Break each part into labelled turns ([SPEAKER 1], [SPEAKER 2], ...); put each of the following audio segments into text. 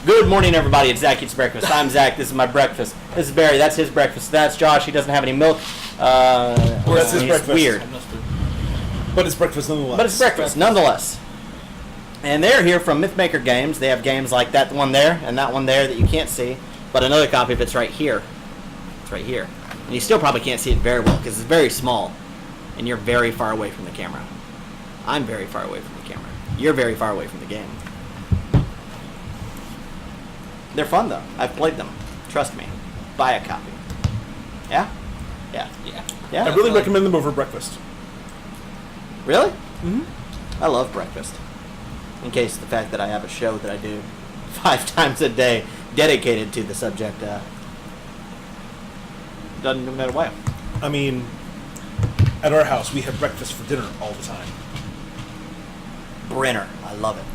[SPEAKER 1] Good morning, everybody. It's Zach Eats Breakfast. I'm Zach. This is my breakfast. This is Barry. That's his breakfast. That's Josh. He doesn't have any milk.
[SPEAKER 2] That's his breakfast.
[SPEAKER 1] Weird.
[SPEAKER 2] But it's breakfast nonetheless.
[SPEAKER 1] But it's breakfast nonetheless. And they're here from Mythmaker Games. They have games like that one there and that one there that you can't see. But another copy of it's right here. It's right here. And you still probably can't see it very well because it's very small. And you're very far away from the camera. I'm very far away from the camera. You're very far away from the game. They're fun, though. I've played them. Trust me. Buy a copy. Yeah? Yeah.
[SPEAKER 3] Yeah.
[SPEAKER 1] Yeah?
[SPEAKER 2] I really recommend them over breakfast.
[SPEAKER 1] Really? Mm-hmm. I love breakfast. In case the fact that I have a show that I do 5 times a day dedicated to the subject doesn't give that away.
[SPEAKER 2] I mean, at our house, we have breakfast for dinner all the time.
[SPEAKER 1] Brenner. I love it.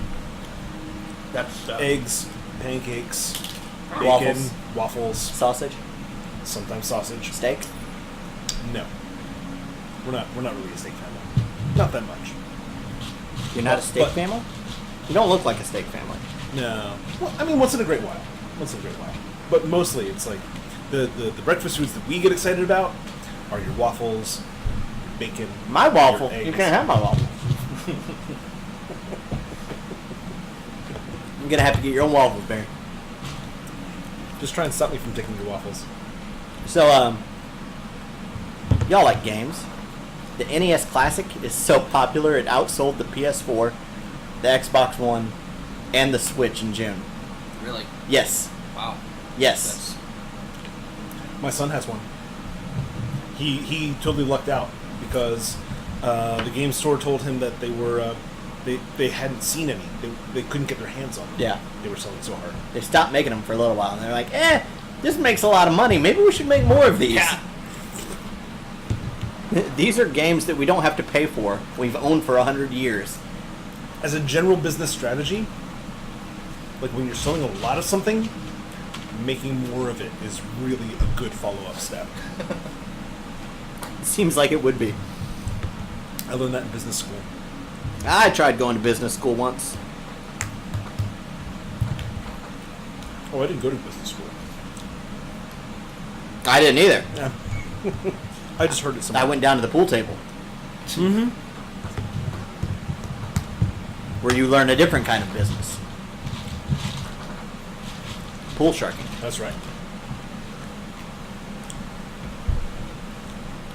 [SPEAKER 2] That's eggs, pancakes, bacon,
[SPEAKER 1] Waffles.
[SPEAKER 2] waffles,
[SPEAKER 1] Sausage?
[SPEAKER 2] sometimes sausage.
[SPEAKER 1] Steak?
[SPEAKER 2] No, we're not really a steak family. Not that much.
[SPEAKER 1] You're not a steak
[SPEAKER 2] But-
[SPEAKER 1] family? You don't look like a steak family.
[SPEAKER 2] No. Well, I mean, once in a great while. Once in a great while. But mostly, it's like the breakfast foods that we get excited about are your waffles, your bacon.
[SPEAKER 1] My waffle.
[SPEAKER 2] your
[SPEAKER 1] You
[SPEAKER 2] eggs.
[SPEAKER 1] can't have my waffle. I'm going to have to get your own waffles, Barry.
[SPEAKER 2] Just try and stop me from taking your waffles.
[SPEAKER 1] So, y'all like games. The NES Classic is so popular it outsold the PS4, the Xbox One, and the Switch in June.
[SPEAKER 3] Really?
[SPEAKER 1] Yes.
[SPEAKER 3] Wow.
[SPEAKER 1] Yes.
[SPEAKER 3] That's
[SPEAKER 2] My son has one. He totally lucked out because the game store told him that they were they hadn't seen any. They couldn't get their hands on them.
[SPEAKER 1] Yeah.
[SPEAKER 2] They were selling so hard.
[SPEAKER 1] They stopped making them for a little while, and they're like, this makes a lot of money. Maybe we should make more of these.
[SPEAKER 3] Yeah.
[SPEAKER 1] These are games that we don't have to pay for. We've owned for 100 years.
[SPEAKER 2] As a general business strategy, like when you're selling a lot of something, making more of it is really a good follow-up step.
[SPEAKER 1] It seems like it would be.
[SPEAKER 2] I learned that in business school.
[SPEAKER 1] I tried going to business school once.
[SPEAKER 2] Oh, I didn't go to business school.
[SPEAKER 1] I didn't either.
[SPEAKER 2] Yeah. I just heard it somewhere.
[SPEAKER 1] I went down to the pool table.
[SPEAKER 2] Mm-hmm.
[SPEAKER 1] Where you learn a different kind of business. Pool sharking.
[SPEAKER 2] That's right.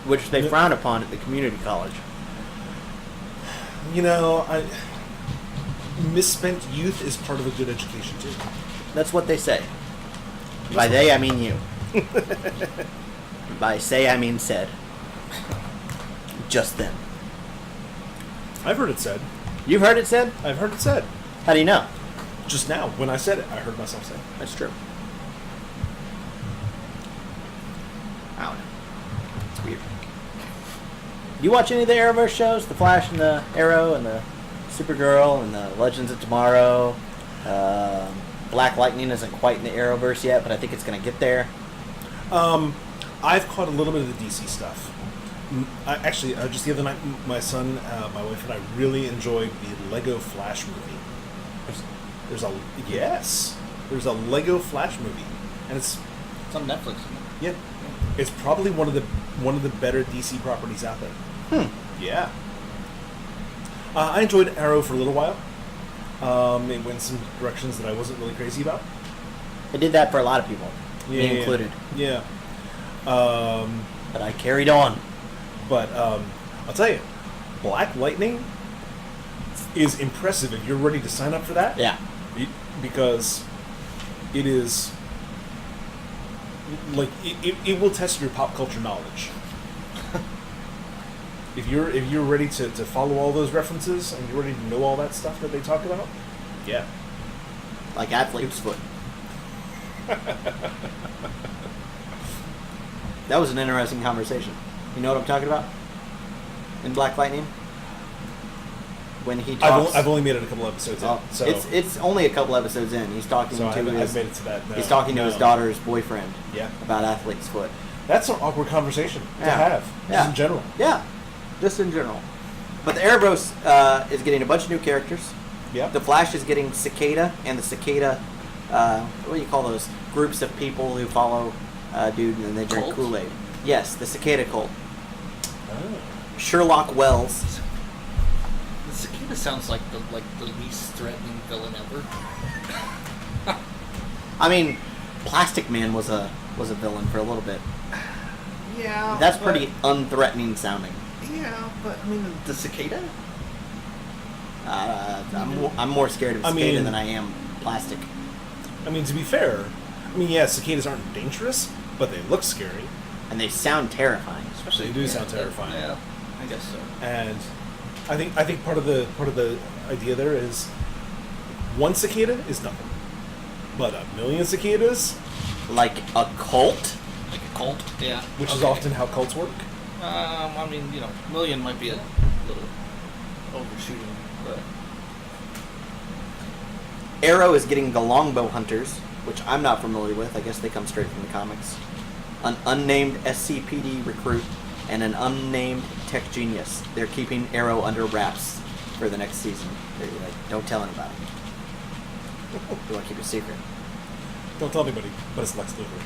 [SPEAKER 1] Which they frown upon at the community college.
[SPEAKER 2] You know, misspent youth is part of a good education too.
[SPEAKER 1] That's what they say. By they, I mean you. By say, I mean said. Just then.
[SPEAKER 2] I've heard it said.
[SPEAKER 1] You've heard it said?
[SPEAKER 2] I've heard it said.
[SPEAKER 1] How do you know?
[SPEAKER 2] Just now, when I said it, I heard myself say it.
[SPEAKER 1] That's true. I don't know. It's weird. Do you watch any of the Arrowverse shows? The Flash and the Arrow and the Supergirl and the Legends of Tomorrow? Black Lightning isn't quite in the Arrowverse yet, but I think it's going to get there.
[SPEAKER 2] I've caught a little bit of the DC stuff. Actually, just the other night, my son, my wife, and I really enjoyed the Lego Flash movie. There's a Lego Flash movie, and it's
[SPEAKER 3] on Netflix. Isn't it?
[SPEAKER 2] yeah, it's probably one of the better DC properties out there. Yeah. I enjoyed Arrow for a little while. It went some directions that I wasn't really crazy about.
[SPEAKER 1] It did that for a lot of people, me included.
[SPEAKER 2] Yeah.
[SPEAKER 1] But I carried on.
[SPEAKER 2] But I'll tell you, Black Lightning is impressive if you're ready to sign up for that.
[SPEAKER 1] Yeah.
[SPEAKER 2] Because it is like it will test your pop culture knowledge. If you're ready to follow all those references and you're ready to know all that stuff that they talk about, yeah.
[SPEAKER 1] Like athlete's foot. That was an interesting conversation. You know what I'm talking about? In Black Lightning? When he talks...
[SPEAKER 2] I've only made it a couple episodes in, so...
[SPEAKER 1] It's only a couple episodes in. He's talking
[SPEAKER 2] So
[SPEAKER 1] to
[SPEAKER 2] I've made it to that. No,
[SPEAKER 1] he's talking to his daughter's boyfriend
[SPEAKER 2] Yeah.
[SPEAKER 1] about athlete's foot.
[SPEAKER 2] That's an awkward conversation to
[SPEAKER 1] Yeah.
[SPEAKER 2] have,
[SPEAKER 1] Yeah.
[SPEAKER 2] just in general.
[SPEAKER 1] Yeah, just in general. But the Arrowverse is getting a bunch of new characters.
[SPEAKER 2] Yeah.
[SPEAKER 1] The Flash is getting Cicada and the Cicada what do you call those groups of people who follow dude and they drink
[SPEAKER 3] Cult?
[SPEAKER 1] Kool-Aid? Yes, the cicada cult.
[SPEAKER 2] Oh.
[SPEAKER 1] Sherlock Wells.
[SPEAKER 3] The cicada sounds like the least threatening villain ever.
[SPEAKER 1] I mean, Plastic Man was a villain for a little bit.
[SPEAKER 3] Yeah.
[SPEAKER 1] That's pretty unthreatening sounding.
[SPEAKER 3] Yeah, but I mean the cicada.
[SPEAKER 1] I'm more scared of cicada than I am plastic.
[SPEAKER 2] I mean, to be fair, yeah, cicadas aren't dangerous, but they look scary.
[SPEAKER 1] And they sound terrifying.
[SPEAKER 3] Especially
[SPEAKER 2] They do sound terrifying.
[SPEAKER 3] Yeah, I guess so.
[SPEAKER 2] And I think part of the idea there is one cicada is nothing, but a million cicadas,
[SPEAKER 1] Like a cult?
[SPEAKER 3] Like a cult. Yeah.
[SPEAKER 2] which is often how cults work.
[SPEAKER 3] I mean, million might be a little overshooting, but
[SPEAKER 1] Arrow is getting the Longbow Hunters, which I'm not familiar with. I guess they come straight from the comics. An unnamed SCPD recruit and an unnamed tech genius. They're keeping Arrow under wraps for the next season. They're like, don't tell anybody. They want to keep it secret.
[SPEAKER 2] Don't tell anybody, but it's Lex Luthor.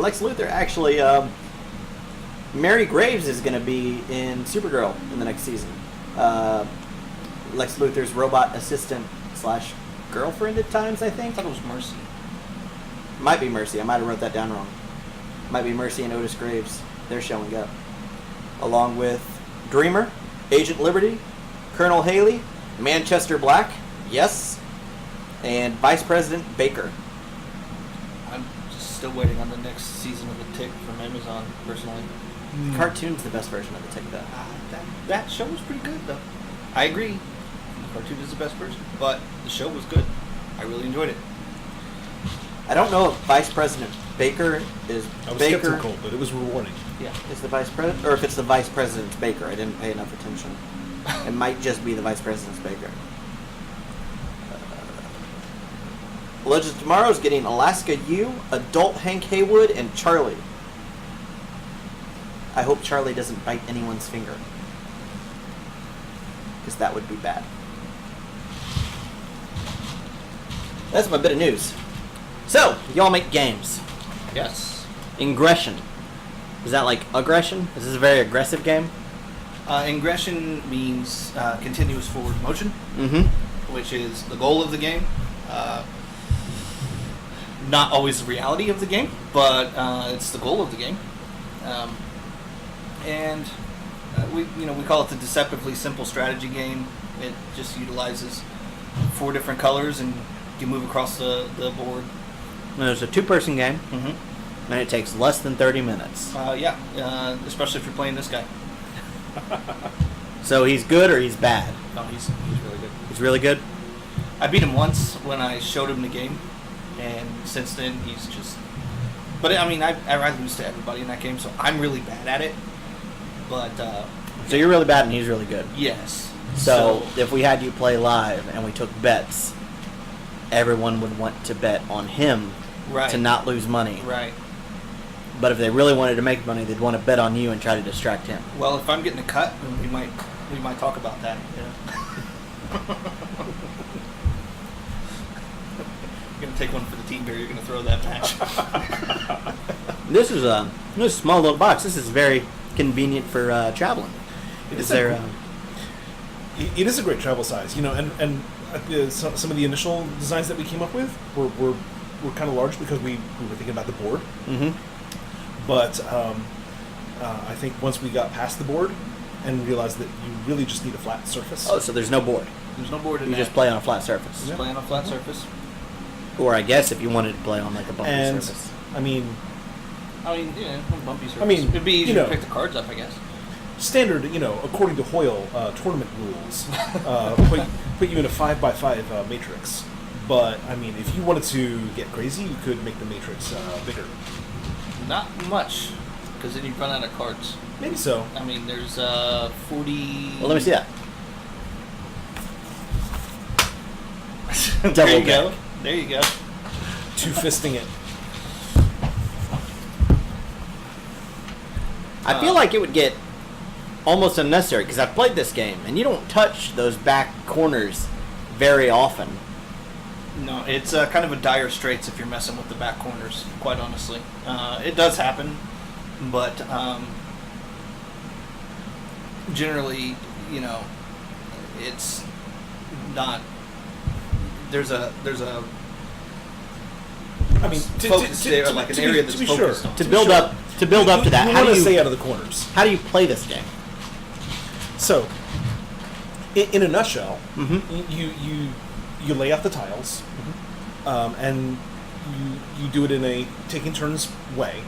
[SPEAKER 1] Lex Luthor actually, Mary Graves is going to be in Supergirl in the next season. Lex Luthor's robot assistant slash girlfriend at times, I
[SPEAKER 3] I
[SPEAKER 1] think.
[SPEAKER 3] thought it was Mercy.
[SPEAKER 1] Might be Mercy. I might have wrote that down wrong. Might be Mercy and Otis Graves. They're showing up. Along with Dreamer, Agent Liberty, Colonel Haley, Manchester Black, yes, and Vice President Baker.
[SPEAKER 3] I'm just still waiting on the next season of The Tick from Amazon, personally.
[SPEAKER 1] The cartoon's the best version of the Tick, though.
[SPEAKER 3] That show was pretty good, though. I agree. The cartoon is the best version, but the show was good. I really enjoyed it.
[SPEAKER 1] I don't know if Vice President Baker is
[SPEAKER 2] I was
[SPEAKER 1] Baker
[SPEAKER 2] skeptical, but it was rewarding.
[SPEAKER 3] Yeah.
[SPEAKER 1] is the Vice President, or if it's the Vice President's Baker. I didn't pay enough attention. It might just be the Vice President's Baker. Legends of Tomorrow is getting Alaska U, Adult Hank Haywood, and Charlie. I hope Charlie doesn't bite anyone's finger. Because that would be bad. That's my bit of news. So, y'all make games.
[SPEAKER 3] Yes.
[SPEAKER 1] Ingression. Is that like aggression? Is this a very aggressive game?
[SPEAKER 3] Ingression means continuous forward motion,
[SPEAKER 1] Mm-hmm.
[SPEAKER 3] which is the goal of the game. Not always the reality of the game, but it's the goal of the game. And we call it the deceptively simple strategy game. It just utilizes 4 different colors, and you move across the board.
[SPEAKER 1] And there's a 2-person game,
[SPEAKER 3] Mm-hmm.
[SPEAKER 1] and it takes less than 30 minutes.
[SPEAKER 3] Especially if you're playing this guy.
[SPEAKER 1] So he's good or he's bad?
[SPEAKER 3] No, he's really good.
[SPEAKER 1] He's really good?
[SPEAKER 3] I beat him once when I showed him the game, and since then he's just. But I mean, I lose to everybody in that game, so I'm really bad at it. But
[SPEAKER 1] So you're really bad and he's really good.
[SPEAKER 3] yes.
[SPEAKER 1] So if we had you play live and we took bets, everyone would want to bet on him
[SPEAKER 3] right.
[SPEAKER 1] to not lose money.
[SPEAKER 3] Right.
[SPEAKER 1] But if they really wanted to make money, they'd want to bet on you and try to distract him.
[SPEAKER 3] Well, if I'm getting a cut, then we might talk about that. Yeah. You're gonna take one for the team beer. You're gonna throw that match.
[SPEAKER 1] This is a small little box. This is very convenient for traveling.
[SPEAKER 2] It
[SPEAKER 1] Is
[SPEAKER 2] is
[SPEAKER 1] there?
[SPEAKER 2] It is a great travel size, and some of the initial designs that we came up with were kind of large because we were thinking about the board.
[SPEAKER 1] Mm-hmm.
[SPEAKER 2] But I think once we got past the board and realized that you really just need a flat surface.
[SPEAKER 1] Oh, so there's no board.
[SPEAKER 3] There's no board in
[SPEAKER 1] You
[SPEAKER 3] that.
[SPEAKER 1] just play on a flat surface.
[SPEAKER 3] Just play on a flat surface.
[SPEAKER 1] Or I guess if you wanted to play on like a bumpy
[SPEAKER 2] and
[SPEAKER 1] surface.
[SPEAKER 2] I mean,
[SPEAKER 3] Bumpy surface.
[SPEAKER 2] I mean,
[SPEAKER 3] it'd be easier
[SPEAKER 2] you know.
[SPEAKER 3] to pick the cards up, I guess.
[SPEAKER 2] standard, according to Hoyle tournament rules, put you in a 5x5 matrix. But I mean, if you wanted to get crazy, you could make the matrix bigger.
[SPEAKER 3] Not much, because then you'd run out of cards.
[SPEAKER 2] Maybe so.
[SPEAKER 3] I mean, there's 40.
[SPEAKER 1] Well, let me see that.
[SPEAKER 3] There
[SPEAKER 1] Double
[SPEAKER 3] you go.
[SPEAKER 1] deck.
[SPEAKER 3] There you go.
[SPEAKER 2] Two-fisting it.
[SPEAKER 1] I feel like it would get almost unnecessary because I've played this game and you don't touch those back corners very often.
[SPEAKER 3] No, it's kind of a dire straits if you're messing with the back corners, quite honestly. It does happen, but generally, it's not. There's a
[SPEAKER 2] I mean,
[SPEAKER 3] focus there, like an area that's
[SPEAKER 2] to be
[SPEAKER 3] focused
[SPEAKER 2] sure.
[SPEAKER 3] on.
[SPEAKER 1] To build up to that,
[SPEAKER 2] you
[SPEAKER 1] how
[SPEAKER 2] want
[SPEAKER 1] do
[SPEAKER 2] to
[SPEAKER 1] you
[SPEAKER 2] stay out of the corners.
[SPEAKER 1] how do you play this game?
[SPEAKER 2] So, in a nutshell,
[SPEAKER 1] Mm-hmm.
[SPEAKER 2] you lay out the tiles, and you do it in a taking turns way.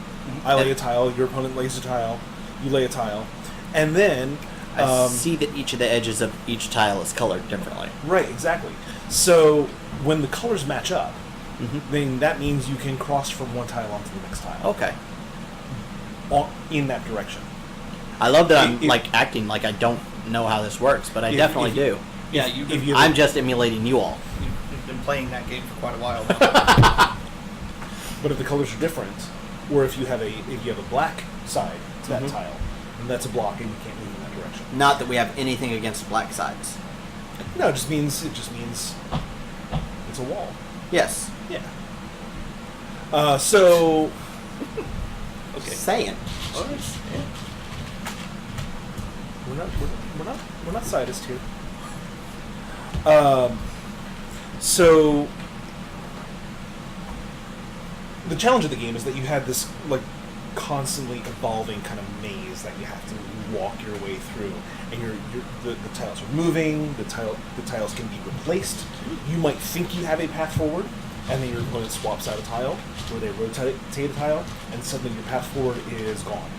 [SPEAKER 2] I lay a tile, your opponent lays a tile, you lay a tile, and then
[SPEAKER 1] I see that each of the edges of each tile is colored differently.
[SPEAKER 2] right, exactly. So when the colors match up,
[SPEAKER 1] Mm-hmm.
[SPEAKER 2] then that means you can cross from one tile onto the next tile
[SPEAKER 1] Okay.
[SPEAKER 2] in that direction.
[SPEAKER 1] I love that I'm
[SPEAKER 2] If-
[SPEAKER 1] like acting like I don't know how this works, but I
[SPEAKER 2] If-
[SPEAKER 1] definitely
[SPEAKER 2] if-
[SPEAKER 1] do.
[SPEAKER 3] Yeah,
[SPEAKER 2] If you
[SPEAKER 1] I'm just emulating you all.
[SPEAKER 3] you've been playing that game for quite a while now.
[SPEAKER 2] But if the colors are different, or if you have a black side to that
[SPEAKER 1] Mhm.
[SPEAKER 2] tile, then that's a block and you can't move in that direction.
[SPEAKER 1] Not that we have anything against black sides.
[SPEAKER 2] No, it just means it's a wall.
[SPEAKER 1] Yes.
[SPEAKER 2] Yeah. So
[SPEAKER 1] Okay. Saying.
[SPEAKER 2] we're not sidist here. So the challenge of the game is that you have this like constantly evolving kind of maze that you have to walk your way through, and the tiles are moving. The tiles can be replaced. You might think you have a path forward, and then your opponent swaps out a tile, or they rotate a tile, and suddenly your path forward is gone.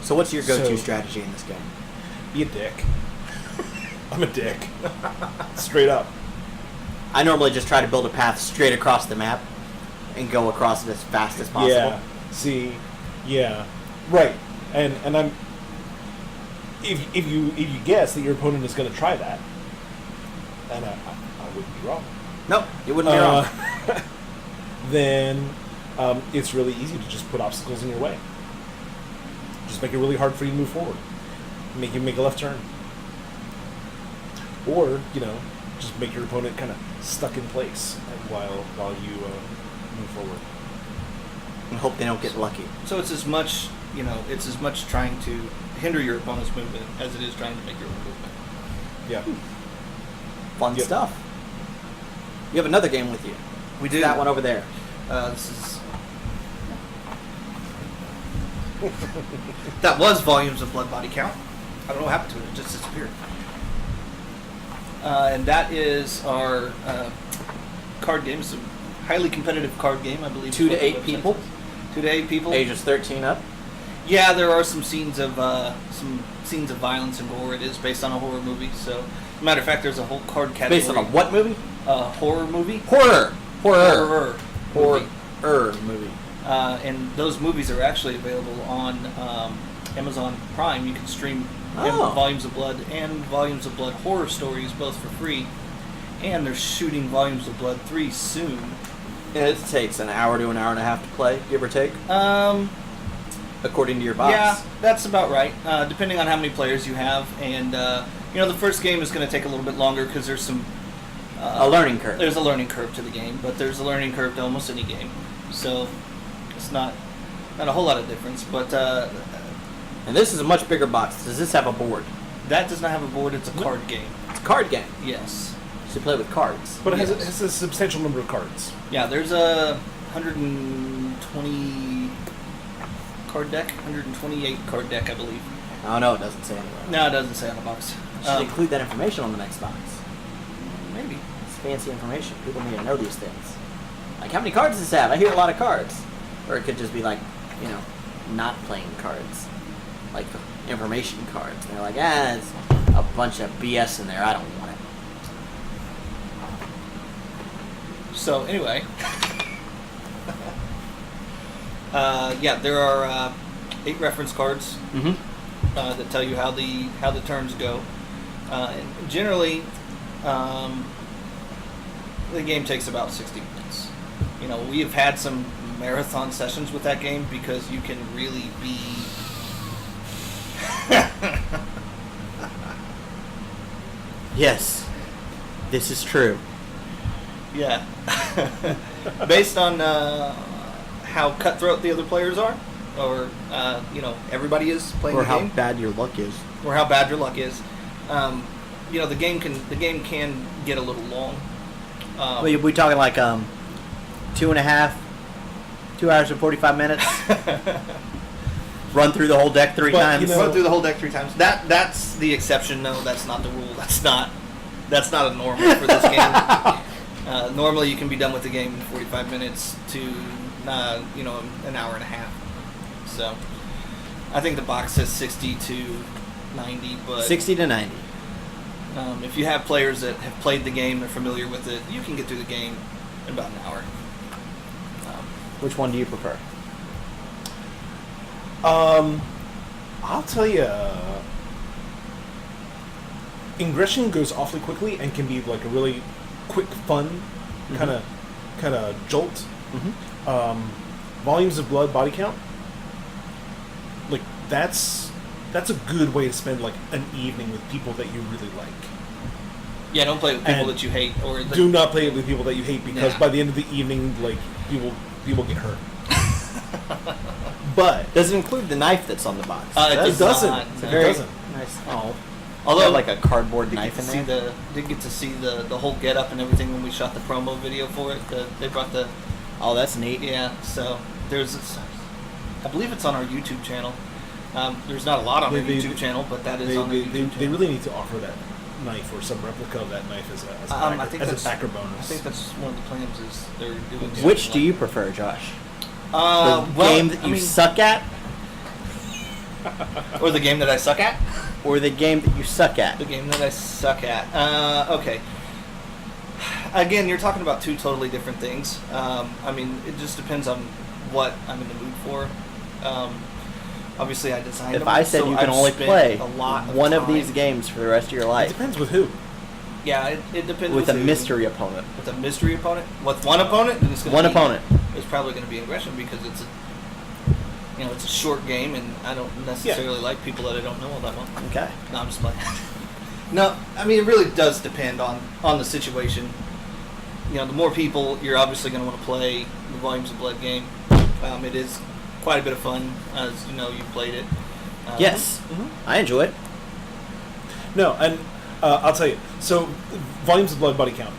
[SPEAKER 1] So what's your go-to
[SPEAKER 2] So-
[SPEAKER 1] strategy in this game?
[SPEAKER 2] Be a dick. I'm a dick. Straight up.
[SPEAKER 1] I normally just try to build a path straight across the map and go across it as fast as possible.
[SPEAKER 2] Yeah. See. Yeah. Right. And I'm. If you guess that your opponent is going to try that, and I wouldn't be wrong.
[SPEAKER 1] Nope, you wouldn't be wrong.
[SPEAKER 2] Then it's really easy to just put obstacles in your way. Just make it really hard for you to move forward. Make you make a left turn. Or, just make your opponent kind of stuck in place while you move forward.
[SPEAKER 1] And hope they don't get lucky.
[SPEAKER 3] So it's as much trying to hinder your opponent's movement as it is trying to make your own movement.
[SPEAKER 2] Yeah.
[SPEAKER 1] Fun
[SPEAKER 2] Yep.
[SPEAKER 1] stuff. You have another game with you.
[SPEAKER 3] We do.
[SPEAKER 1] That one over there.
[SPEAKER 3] This is. That was Volumes of Blood Body Count. I don't know what happened to it. It just disappeared. And that is our card game. It's a highly competitive card game, I believe.
[SPEAKER 1] 2 to
[SPEAKER 3] is what the
[SPEAKER 1] 8
[SPEAKER 3] website
[SPEAKER 1] people?
[SPEAKER 3] says. 2 to 8 people.
[SPEAKER 1] Ages 13 up.
[SPEAKER 3] Yeah, there are some scenes of violence and gore. It is based on a horror movie. So, matter of fact, there's a whole card category.
[SPEAKER 1] Based on a what movie?
[SPEAKER 3] Horror movie.
[SPEAKER 1] Horror
[SPEAKER 3] Horror movie.
[SPEAKER 1] movie.
[SPEAKER 3] And those movies are actually available on Amazon Prime. You can stream
[SPEAKER 1] Oh.
[SPEAKER 3] Volumes of Blood and Volumes of Blood horror stories both for free. And they're shooting Volumes of Blood 3 soon.
[SPEAKER 1] It takes an hour to an hour and a half to play, give or take, according to your box.
[SPEAKER 3] Yeah, that's about right. Depending on how many players you have, and the first game is going to take a little bit longer because there's some
[SPEAKER 1] A learning curve.
[SPEAKER 3] There's a learning curve to the game, but there's a learning curve to almost any game. So it's not a whole lot of difference. But
[SPEAKER 1] And this is a much bigger box. Does this have a board?
[SPEAKER 3] that does not have a board. It's a card game.
[SPEAKER 1] It's a card game.
[SPEAKER 3] Yes.
[SPEAKER 1] So you play with cards.
[SPEAKER 2] But it
[SPEAKER 3] Yes.
[SPEAKER 2] has a substantial number of cards.
[SPEAKER 3] Yeah, there's a 120 card deck, 128 card deck, I believe.
[SPEAKER 1] Oh no, it doesn't say anywhere.
[SPEAKER 3] No, it doesn't say on the box.
[SPEAKER 1] Should include that information on the next box.
[SPEAKER 3] Maybe.
[SPEAKER 1] It's fancy information. People need to know these things. Like, how many cards does this have? I hear a lot of cards. Or it could just be like, not playing cards. Like information cards. And they're like, it's a bunch of BS in there. I don't want it.
[SPEAKER 3] So anyway, there are 8 reference cards
[SPEAKER 1] Mm-hmm.
[SPEAKER 3] that tell you how the turns go. And generally, the game takes about 60 minutes. We have had some marathon sessions with that game because you can really be.
[SPEAKER 1] Yes, this is true.
[SPEAKER 3] Yeah. based on how cutthroat the other players are, or everybody is playing
[SPEAKER 1] Or
[SPEAKER 3] the
[SPEAKER 1] how
[SPEAKER 3] game,
[SPEAKER 1] bad your luck is.
[SPEAKER 3] or how bad your luck is. The game can get a little long.
[SPEAKER 1] We talking like 2 hours and 45 minutes. Run through the whole deck three times.
[SPEAKER 3] Run through the whole deck 3 times. That's the exception. No, that's not the rule. That's not a normal for this game. Normally, you can be done with the game in 45 minutes to an hour and a half. So, I think the box says 60 to 90, but
[SPEAKER 1] 60 to 90.
[SPEAKER 3] If you have players that have played the game, they're familiar with it, you can get through the game in about an hour.
[SPEAKER 1] Which one do you prefer?
[SPEAKER 2] I'll tell you, Ingression goes awfully quickly and can be like a really quick, fun kind of jolt. Volumes of Blood, Body Count, like that's a good way to spend like an evening with people that you really like.
[SPEAKER 3] Yeah, don't play with people
[SPEAKER 2] And
[SPEAKER 3] that you hate, or
[SPEAKER 2] do not play it with people that you hate, because by the end of the evening, like people get hurt. But
[SPEAKER 1] Does it include the knife that's on the box?
[SPEAKER 3] It
[SPEAKER 2] it doesn't.
[SPEAKER 3] not.
[SPEAKER 2] It
[SPEAKER 3] No.
[SPEAKER 1] Very
[SPEAKER 2] doesn't.
[SPEAKER 1] nice. Oh,
[SPEAKER 3] Although
[SPEAKER 1] like a cardboard
[SPEAKER 3] did
[SPEAKER 1] knife
[SPEAKER 3] get
[SPEAKER 1] in
[SPEAKER 3] to
[SPEAKER 1] there.
[SPEAKER 3] did get to see the whole get up and everything when we shot the promo video for it. They brought the
[SPEAKER 1] Oh, that's neat.
[SPEAKER 3] so there's this, I believe it's on our YouTube channel. There's not a lot on our YouTube channel, but that is on the YouTube channel.
[SPEAKER 2] They really need to offer that knife or some replica of that knife as
[SPEAKER 3] I think
[SPEAKER 2] a
[SPEAKER 3] that's-
[SPEAKER 2] backer bonus.
[SPEAKER 3] I think that's one of the plans is they're doing.
[SPEAKER 1] Which
[SPEAKER 3] something
[SPEAKER 1] do
[SPEAKER 3] like-
[SPEAKER 1] you prefer, Josh? The
[SPEAKER 3] well,
[SPEAKER 1] game that you suck at,
[SPEAKER 3] or the game that I suck at?
[SPEAKER 1] or the game that you suck at?
[SPEAKER 3] The game that I suck at. Okay. Again, you're talking about 2 totally different things. It just depends on what I'm in the mood for. Obviously, I designed them.
[SPEAKER 1] If I said
[SPEAKER 3] so
[SPEAKER 1] you can
[SPEAKER 3] I've
[SPEAKER 1] only
[SPEAKER 3] spent
[SPEAKER 1] play
[SPEAKER 3] a lot
[SPEAKER 1] one of
[SPEAKER 3] time.
[SPEAKER 1] these games for the rest of your
[SPEAKER 2] It
[SPEAKER 1] life
[SPEAKER 2] depends with who.
[SPEAKER 3] Yeah, it depends.
[SPEAKER 1] with a
[SPEAKER 3] who.
[SPEAKER 1] mystery opponent,
[SPEAKER 3] With a mystery opponent? With one opponent? Then it's gonna
[SPEAKER 1] one
[SPEAKER 3] be,
[SPEAKER 1] opponent.
[SPEAKER 3] It's probably going to be Ingression because it's a short game, and I don't necessarily like people that I don't know all that well.
[SPEAKER 1] Okay.
[SPEAKER 3] No, I'm just playing. No, it really does depend on the situation. The more people, you're obviously going to want to play the Volumes of Blood game. It is quite a bit of fun, as you know, you played it.
[SPEAKER 1] Yes, I enjoy it.
[SPEAKER 2] No, and I'll tell you. So, Volumes of Blood, Body Count.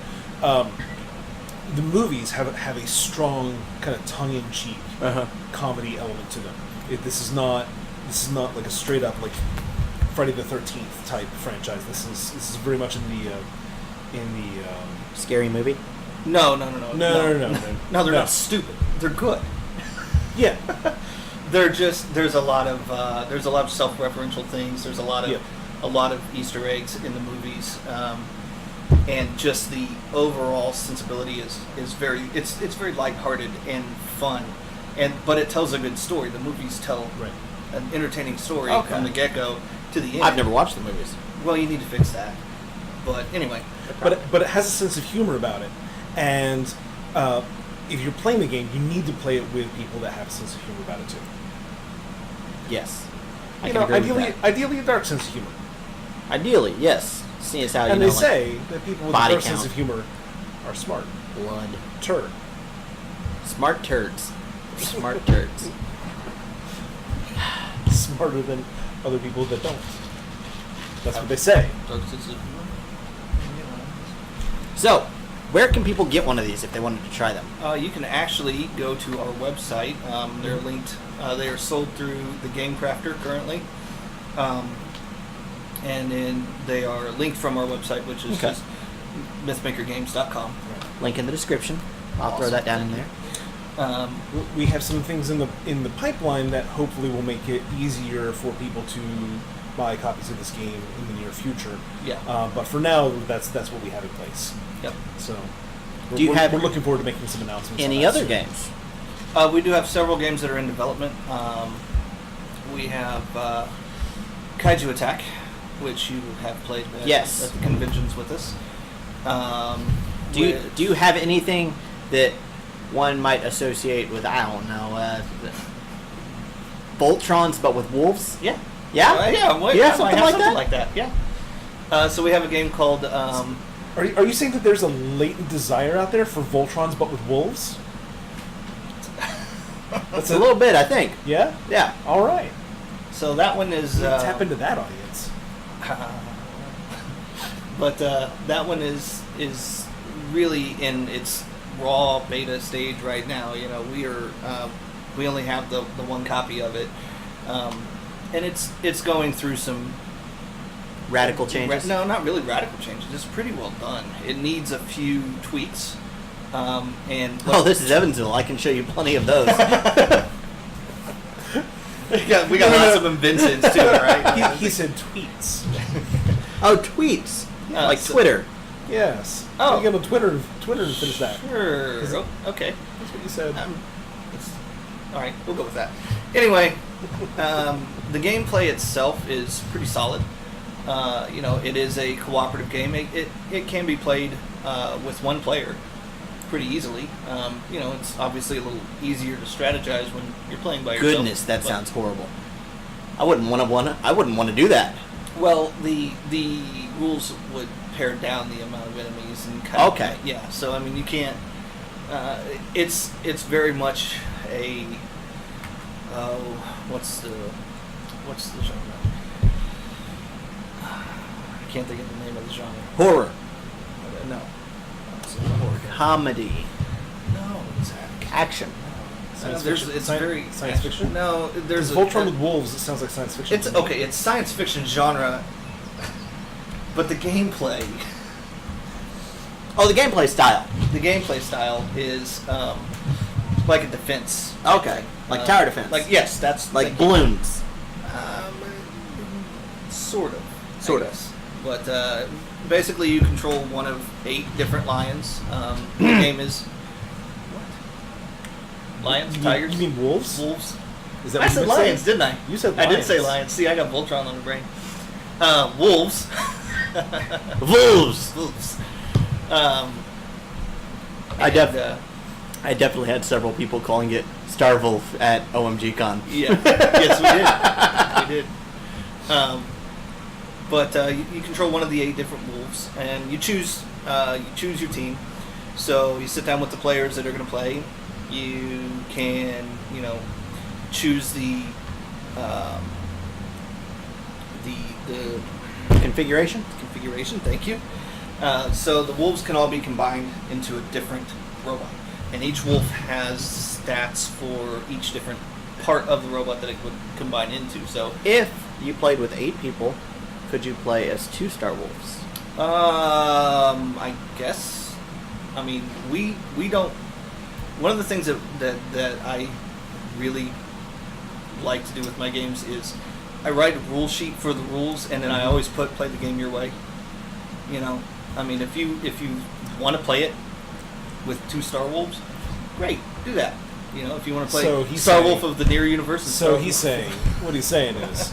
[SPEAKER 2] The movies have a strong kind of tongue-in-cheek comedy element to them. This is not like a straight up like Friday the 13th type franchise. This is very much in the
[SPEAKER 1] Scary movie.
[SPEAKER 3] No.
[SPEAKER 2] No,
[SPEAKER 3] They're not stupid. They're good.
[SPEAKER 2] yeah.
[SPEAKER 3] There's a lot of self-referential things. There's a lot of Easter eggs in the movies, and just the overall sensibility is very very lighthearted and fun, but it tells a good story. The movies tell an entertaining story from the get-go to the end.
[SPEAKER 1] I've never watched the movies.
[SPEAKER 3] Well, you need to fix that. But anyway,
[SPEAKER 2] But it has a sense of humor about it, and if you're playing the game, you need to play it with people that have a sense of humor about it too.
[SPEAKER 1] Yes. I can agree with that.
[SPEAKER 2] Ideally a dark sense of humor.
[SPEAKER 1] Ideally, yes. Seeing as how
[SPEAKER 2] And
[SPEAKER 1] you
[SPEAKER 2] they
[SPEAKER 1] know,
[SPEAKER 2] say that people with a
[SPEAKER 1] body
[SPEAKER 2] dark sense
[SPEAKER 1] count.
[SPEAKER 2] of humor are smart.
[SPEAKER 1] blood.
[SPEAKER 2] Turd.
[SPEAKER 1] Smart turds. Smart turds.
[SPEAKER 2] Smarter than other people that don't. That's what they say.
[SPEAKER 3] dark sense of humor.
[SPEAKER 1] So, where can people get one of these if they wanted to try them?
[SPEAKER 3] You can actually go to our website. They're linked. They are sold through the Game Crafter currently, and then they are linked from our website, which is just mythmakergames.com.
[SPEAKER 1] Link in the description. I'll throw
[SPEAKER 3] Awesome.
[SPEAKER 1] that down in there.
[SPEAKER 2] We have some things in the pipeline that hopefully will make it easier for people to buy copies of this game in the near future.
[SPEAKER 3] Yeah.
[SPEAKER 2] But for now, that's what we have in place.
[SPEAKER 3] Yep.
[SPEAKER 2] So,
[SPEAKER 1] Do you have
[SPEAKER 2] we're looking forward to making some announcements.
[SPEAKER 1] Any
[SPEAKER 2] on that
[SPEAKER 1] other
[SPEAKER 2] soon.
[SPEAKER 1] games?
[SPEAKER 3] We do have several games that are in development. We have Kaiju Attack, which you have played at the conventions with us.
[SPEAKER 1] Do you have anything that one might associate with, I don't know, Voltrons but with wolves?
[SPEAKER 3] Yeah.
[SPEAKER 1] Yeah?
[SPEAKER 3] Yeah,
[SPEAKER 1] You have
[SPEAKER 3] I
[SPEAKER 1] something
[SPEAKER 3] have
[SPEAKER 1] like
[SPEAKER 3] something
[SPEAKER 1] that?
[SPEAKER 3] like that, yeah. So we have a game called...
[SPEAKER 2] Are Are you saying that there's a latent desire out there for Voltrons but with wolves?
[SPEAKER 1] That's a little bit, I think.
[SPEAKER 2] Yeah?
[SPEAKER 1] Yeah.
[SPEAKER 2] All right.
[SPEAKER 3] So that one is
[SPEAKER 2] Tap into that audience.
[SPEAKER 3] but that one is really in its raw beta stage right now. You know, we only have the one copy of it, and it's going through some
[SPEAKER 1] Radical changes?
[SPEAKER 3] No, not really radical changes. It's pretty well done. It needs a few tweaks. And
[SPEAKER 1] this is Evansville. I can show you plenty of those.
[SPEAKER 3] we got lots of inventions too, right?
[SPEAKER 2] He said tweets.
[SPEAKER 1] Oh, tweets. Like Twitter.
[SPEAKER 2] Yes.
[SPEAKER 3] Oh.
[SPEAKER 2] You get on Twitter to finish that.
[SPEAKER 3] Sure. Okay.
[SPEAKER 2] That's what you said.
[SPEAKER 3] All right, we'll go with that. Anyway, the gameplay itself is pretty solid. You know, it is a cooperative game. It can be played with one player pretty easily. You know, it's obviously a little easier to strategize when you're playing by yourself.
[SPEAKER 1] Goodness, that sounds horrible. I wouldn't want to do that.
[SPEAKER 3] Well, the rules would pare down the amount of enemies and
[SPEAKER 1] Okay.
[SPEAKER 3] Yeah. So I mean, you can't. It's very much a. What's the genre? I can't think of the name of the genre.
[SPEAKER 1] Horror.
[SPEAKER 3] No. It's not horror.
[SPEAKER 1] Comedy.
[SPEAKER 3] No, it's
[SPEAKER 1] Action.
[SPEAKER 2] Science
[SPEAKER 3] there's
[SPEAKER 2] fiction?
[SPEAKER 3] it's
[SPEAKER 2] Science-
[SPEAKER 3] very
[SPEAKER 2] science fiction?
[SPEAKER 3] No, there's
[SPEAKER 2] Voltron with wolves. It sounds like science fiction.
[SPEAKER 3] It's okay. It's science fiction genre, but the gameplay.
[SPEAKER 1] Oh, the gameplay style.
[SPEAKER 3] The gameplay style is like a defense.
[SPEAKER 1] Okay. Like tower defense.
[SPEAKER 3] Like yes, that's
[SPEAKER 1] like balloons.
[SPEAKER 3] Sort of.
[SPEAKER 1] Sort
[SPEAKER 3] I
[SPEAKER 1] of.
[SPEAKER 3] guess. But basically, you control one of 8 different lions. The game is what? Lions, tigers.
[SPEAKER 2] You mean wolves?
[SPEAKER 3] Wolves.
[SPEAKER 2] Is that
[SPEAKER 3] I
[SPEAKER 2] what
[SPEAKER 3] said
[SPEAKER 2] you would
[SPEAKER 3] lions,
[SPEAKER 2] say?
[SPEAKER 3] didn't I?
[SPEAKER 2] You said
[SPEAKER 3] I did say
[SPEAKER 2] lions.
[SPEAKER 3] lions. See, I got Voltron on the brain. Wolves.
[SPEAKER 1] Wolves.
[SPEAKER 3] Wolves.
[SPEAKER 1] I definitely had several people calling it Starwolf at OMG Con.
[SPEAKER 3] Yeah. Yes, we did. But you control one of the 8 different wolves, and you choose your team. So you sit down with the players that are going to play. You can, choose the
[SPEAKER 1] Configuration?
[SPEAKER 3] configuration. Thank you. So the wolves can all be combined into a different robot, and each wolf has stats for each different part of the robot that it would combine into. So
[SPEAKER 1] If you played with 8 people, could you play as 2-star wolves?
[SPEAKER 3] I guess. I mean, we don't. One of the things that I really like to do with my games is I write a rule sheet for the rules, and then I always play the game your way. I mean, if you want to play it with 2-star wolves, great, do that. If you want to play Star Wolf of the Near Universe. And
[SPEAKER 2] So he's saying, what he's saying is,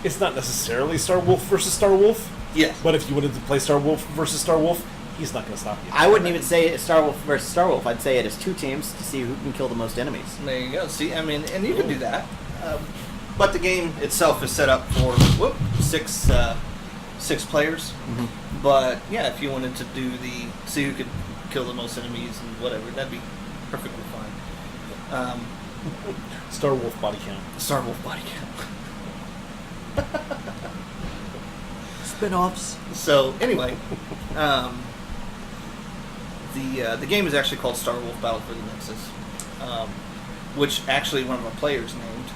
[SPEAKER 2] it's not necessarily Star Wolf versus Star Wolf.
[SPEAKER 3] Yes.
[SPEAKER 2] But if you wanted to play Star Wolf versus Star Wolf, he's not going to stop you.
[SPEAKER 1] I wouldn't even say it's Star Wolf versus Star Wolf. I'd say it is 2 teams to see who can kill the most enemies.
[SPEAKER 3] There you go. See, I mean, and you can do that. But the game itself is set up for 6 players.
[SPEAKER 1] Mm-hmm.
[SPEAKER 3] But yeah, if you wanted to do see who could kill the most enemies and whatever, that'd be perfectly fine.
[SPEAKER 2] Star Wolf body count.
[SPEAKER 3] Star Wolf body count.
[SPEAKER 1] Spin-offs.
[SPEAKER 3] So anyway, the game is actually called Star Wolf Battle for the Nexus, which actually one of our players named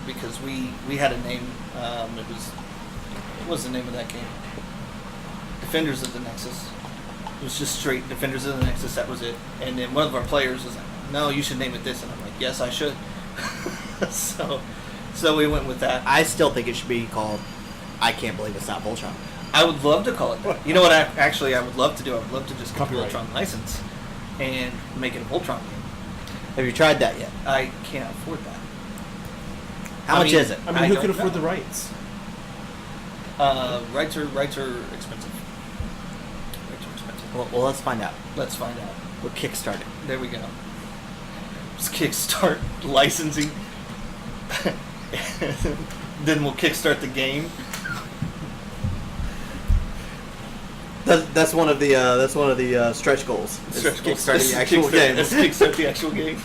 [SPEAKER 3] because we had a name. What was the name of that game? Defenders of the Nexus. It was just straight Defenders of the Nexus. That was it. And then one of our players was like, "No, you should name it this." And I'm like, "Yes, I should." So we went with that.
[SPEAKER 1] I still think it should be called I Can't Believe It's Not Voltron.
[SPEAKER 3] I would love to call it that. You know what? I would love to do. I would love to just get the
[SPEAKER 2] Copyright.
[SPEAKER 3] Voltron license and make it a Voltron game.
[SPEAKER 1] Have you tried that yet?
[SPEAKER 3] I can't afford that.
[SPEAKER 1] How much is it?
[SPEAKER 2] I mean, who could afford the rights?
[SPEAKER 3] Rights are expensive. Rights are expensive.
[SPEAKER 1] Well, let's find out.
[SPEAKER 3] Let's find out.
[SPEAKER 1] We'll kickstart it.
[SPEAKER 3] There we go. Just kickstart licensing. Then we'll kickstart the game.
[SPEAKER 1] That's one of the stretch goals. Kickstarting the actual game.
[SPEAKER 3] Kickstart the actual game.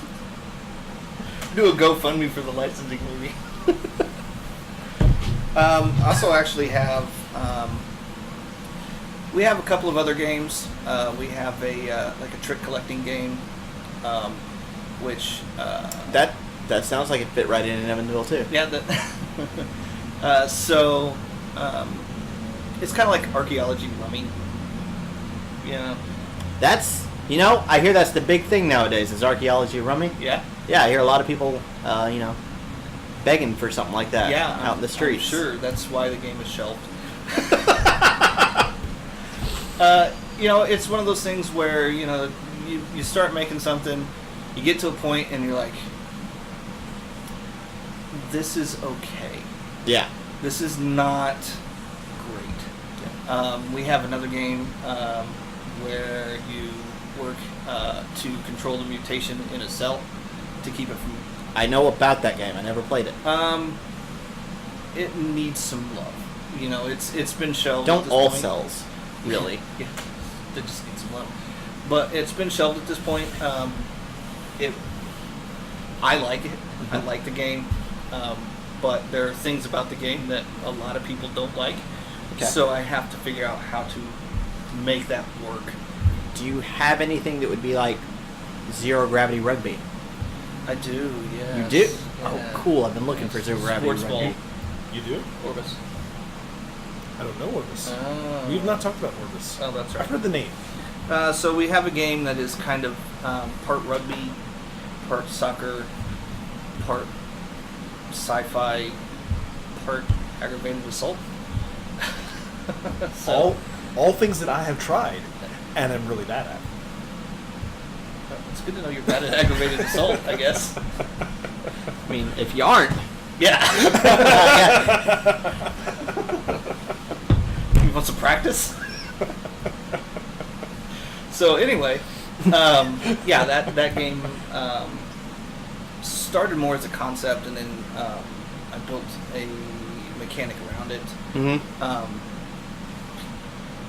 [SPEAKER 3] Do a GoFundMe for the licensing movie. Also, actually have we have a couple of other games. We have a like a trick collecting game, which
[SPEAKER 1] That sounds like it fit right in Evansville too.
[SPEAKER 3] yeah. So it's kind of like archaeology rummy. You know.
[SPEAKER 1] I hear that's the big thing nowadays is archaeology rummy.
[SPEAKER 3] Yeah.
[SPEAKER 1] Yeah, I hear a lot of people, begging for something like that out in the streets.
[SPEAKER 3] I'm sure that's why the game is shelved. It's one of those things where, you start making something, you get to a point and you're like, this is okay.
[SPEAKER 1] Yeah.
[SPEAKER 3] This is not great.
[SPEAKER 1] Yeah.
[SPEAKER 3] We have another game where you work to control the mutation in a cell to keep it from...
[SPEAKER 1] I know about that game. I never played it.
[SPEAKER 3] It needs some love. It's been shelved.
[SPEAKER 1] Don't
[SPEAKER 3] at this
[SPEAKER 1] all
[SPEAKER 3] point.
[SPEAKER 1] cells, really?
[SPEAKER 3] Yeah, they just need some love. But it's been shelved at this point. I like it. I like the game. But there are things about the game that a lot of people don't like.
[SPEAKER 1] Okay.
[SPEAKER 3] So I have to figure out how to make that work.
[SPEAKER 1] Do you have anything that would be like zero gravity rugby?
[SPEAKER 3] I do, yeah.
[SPEAKER 1] You do? Oh, cool. I've been looking for zero gravity
[SPEAKER 3] Sports
[SPEAKER 1] rugby.
[SPEAKER 3] ball.
[SPEAKER 2] You do?
[SPEAKER 3] Orbis.
[SPEAKER 2] I don't know Orbis.
[SPEAKER 3] Oh.
[SPEAKER 2] We've not talked about Orbis.
[SPEAKER 3] Oh, that's right.
[SPEAKER 2] I've heard the name.
[SPEAKER 3] So we have a game that is kind of part rugby, part soccer, part sci-fi, part aggravated assault.
[SPEAKER 2] All things that I have tried and I'm really bad at.
[SPEAKER 3] It's good to know you're bad at aggravated assault, I guess.
[SPEAKER 1] I mean, if you aren't,
[SPEAKER 3] Yeah. You want some practice? So anyway, that game started more as a concept, and then I built a mechanic around it.
[SPEAKER 1] mm-hmm.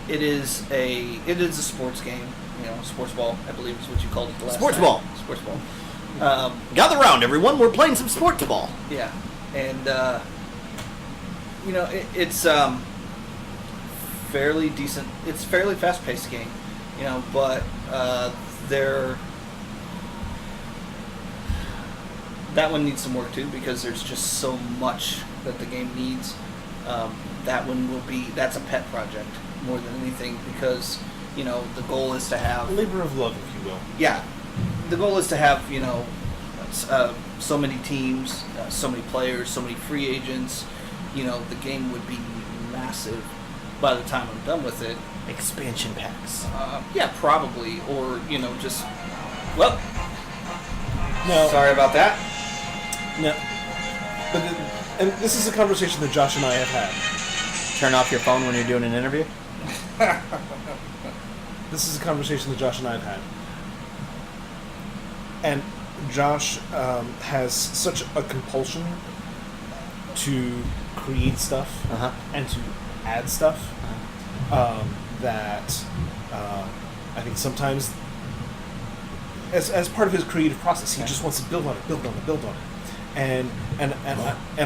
[SPEAKER 3] It is a sports game. Sports ball, I believe is what you called it the last
[SPEAKER 1] Sports
[SPEAKER 3] time.
[SPEAKER 1] ball.
[SPEAKER 3] Sports ball.
[SPEAKER 1] Gather round, everyone. We're playing some sports ball.
[SPEAKER 3] Yeah, and it's fairly decent. It's a fairly fast-paced game, but that one needs some work too because there's just so much that the game needs. That's a pet project more than anything because the goal is to have
[SPEAKER 2] Labor of love, if you will.
[SPEAKER 3] yeah, the goal is to have so many teams, so many players, so many free agents. The game would be massive by the time I'm done with it.
[SPEAKER 1] Expansion packs.
[SPEAKER 3] Yeah, probably, or just well.
[SPEAKER 2] No.
[SPEAKER 3] Sorry about that.
[SPEAKER 2] No. And this is a conversation that Josh and I have had.
[SPEAKER 1] Turn off your phone when you're doing an interview.
[SPEAKER 2] This is a conversation that Josh and I have had. And Josh has such a compulsion to create stuff
[SPEAKER 1] Uh-huh.
[SPEAKER 2] and to add stuff that I think sometimes, as part of his creative process, he just wants to build on it. And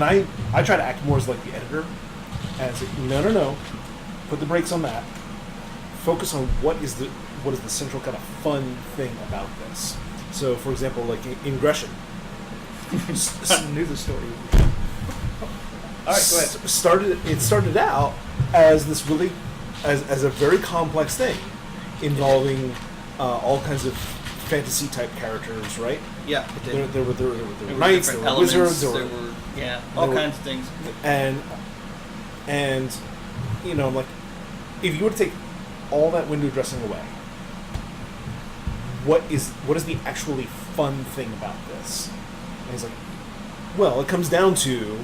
[SPEAKER 2] I try to act more as like the editor, as no, put the brakes on that. Focus on what is the central kind of fun thing about this. So, for example, like ingression.
[SPEAKER 3] I knew the story. All right, go ahead.
[SPEAKER 2] It started out as this really, as a very complex thing, involving all kinds of fantasy type characters, right?
[SPEAKER 3] Yeah, it did.
[SPEAKER 2] There were knights, there
[SPEAKER 3] different
[SPEAKER 2] were wizards,
[SPEAKER 3] there were all
[SPEAKER 2] there were-
[SPEAKER 3] kinds of things.
[SPEAKER 2] and like, if you were to take all that window dressing away, what is the actually fun thing about this? And he's like, well, it comes down to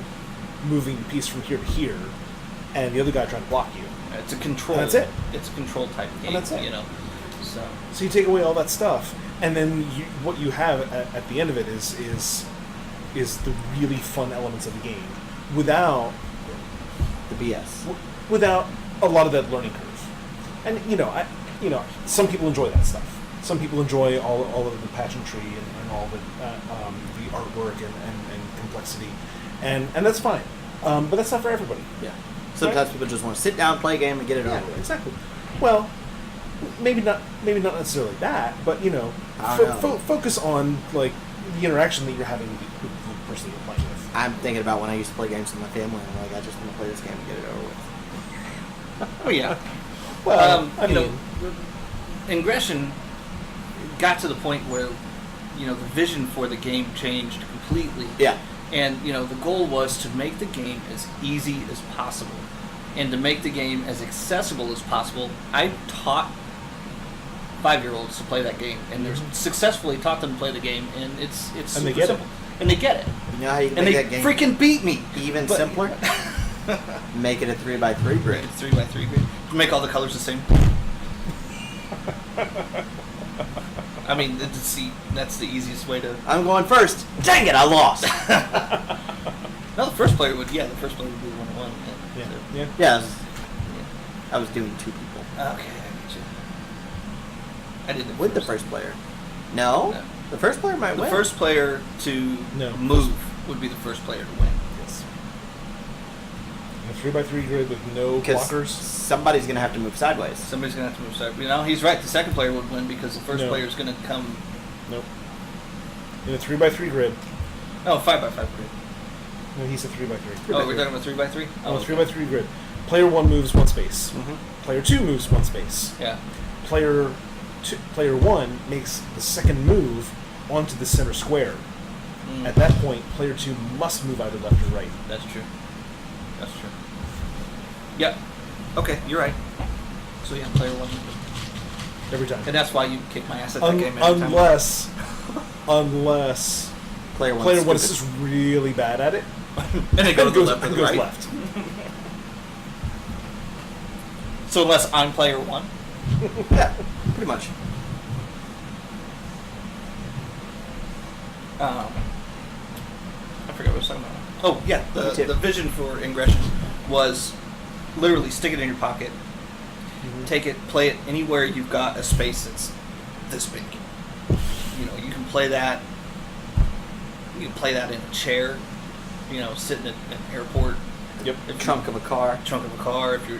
[SPEAKER 2] moving the piece from here to here, and the other guy trying to block you.
[SPEAKER 3] It's a control.
[SPEAKER 2] And that's it.
[SPEAKER 3] It's a control type game.
[SPEAKER 2] And that's it.
[SPEAKER 3] So
[SPEAKER 2] you take away all that stuff, and then what you have at the end of it is the really fun elements of the game, without
[SPEAKER 1] The BS.
[SPEAKER 2] without a lot of that learning curve. And some people enjoy that stuff. Some people enjoy all of the pageantry and all the artwork and complexity, and that's fine. But that's not for everybody.
[SPEAKER 1] Yeah. Sometimes people just want to sit down, play a game, and get it over with.
[SPEAKER 2] Exactly. Well, maybe not necessarily that, but focus on like the interaction that you're having with the person you're playing with.
[SPEAKER 1] I'm thinking about when I used to play games with my family, and I'm like, I just want to play this game and get it over with.
[SPEAKER 3] Oh yeah.
[SPEAKER 2] Well,
[SPEAKER 3] Ingression got to the point where the vision for the game changed completely.
[SPEAKER 1] Yeah.
[SPEAKER 3] And the goal was to make the game as easy as possible, and to make the game as accessible as possible. I taught 5-year-olds to play that game, and they're successfully taught them to play the game, and it's
[SPEAKER 2] And
[SPEAKER 3] super
[SPEAKER 2] they get
[SPEAKER 3] simple.
[SPEAKER 2] it.
[SPEAKER 3] And they get it.
[SPEAKER 1] You know how you can
[SPEAKER 3] And
[SPEAKER 1] make
[SPEAKER 3] they
[SPEAKER 1] that game
[SPEAKER 3] freaking beat me.
[SPEAKER 1] even simpler? Make it a 3x3 grid.
[SPEAKER 3] It's 3x3 grid. Make all the colors the same. I mean, that's the easiest way to.
[SPEAKER 1] I'm going first. Dang it, I lost.
[SPEAKER 3] No, the first player would. Yeah, the first player would be the one who won.
[SPEAKER 2] Yeah.
[SPEAKER 1] Yeah, I was doing 2 people.
[SPEAKER 3] Okay, I get you. I did it
[SPEAKER 1] With the first player. No?
[SPEAKER 3] No.
[SPEAKER 1] The first player might
[SPEAKER 3] The
[SPEAKER 1] win.
[SPEAKER 3] first player to move would be the first player to win.
[SPEAKER 2] Yes. A 3x3 grid with no
[SPEAKER 1] Because
[SPEAKER 2] blockers.
[SPEAKER 1] somebody's going to have to move sideways.
[SPEAKER 3] Somebody's gonna have to move side. He's right. The second player would win because the first
[SPEAKER 2] No.
[SPEAKER 3] player is gonna come.
[SPEAKER 2] Nope. In a 3x3 grid.
[SPEAKER 3] Oh, 5x5 grid.
[SPEAKER 2] No, he said 3x3.
[SPEAKER 3] Oh, we're talking about 3x3.
[SPEAKER 2] Oh, 3x3 grid. Player 1 moves 1 space.
[SPEAKER 1] Mm-hmm.
[SPEAKER 2] Player 2 moves 1 space.
[SPEAKER 3] Yeah.
[SPEAKER 2] Player 1 makes the second move onto the center square. At that point, player 2 must move either left or right.
[SPEAKER 3] That's true. That's true. Yep. Okay, you're right. So yeah, player 1.
[SPEAKER 2] Every time.
[SPEAKER 3] And that's why you kick my ass at that game every time.
[SPEAKER 2] Unless
[SPEAKER 1] Player
[SPEAKER 2] player 1
[SPEAKER 1] one
[SPEAKER 2] is just really bad at it.
[SPEAKER 3] And they go to the left or
[SPEAKER 2] and
[SPEAKER 3] the
[SPEAKER 2] goes
[SPEAKER 3] right.
[SPEAKER 2] left.
[SPEAKER 3] So unless I'm player 1.
[SPEAKER 1] Yeah, pretty much.
[SPEAKER 3] I forgot what I was talking about. Oh yeah,
[SPEAKER 1] Me too.
[SPEAKER 3] the vision for Ingression was literally stick it in your pocket, take it, play it anywhere you've got a space that's this big. You can play that. You can play that in a chair. Sitting at an airport.
[SPEAKER 2] Yep.
[SPEAKER 1] Trunk of a car.
[SPEAKER 3] Trunk of a car. If you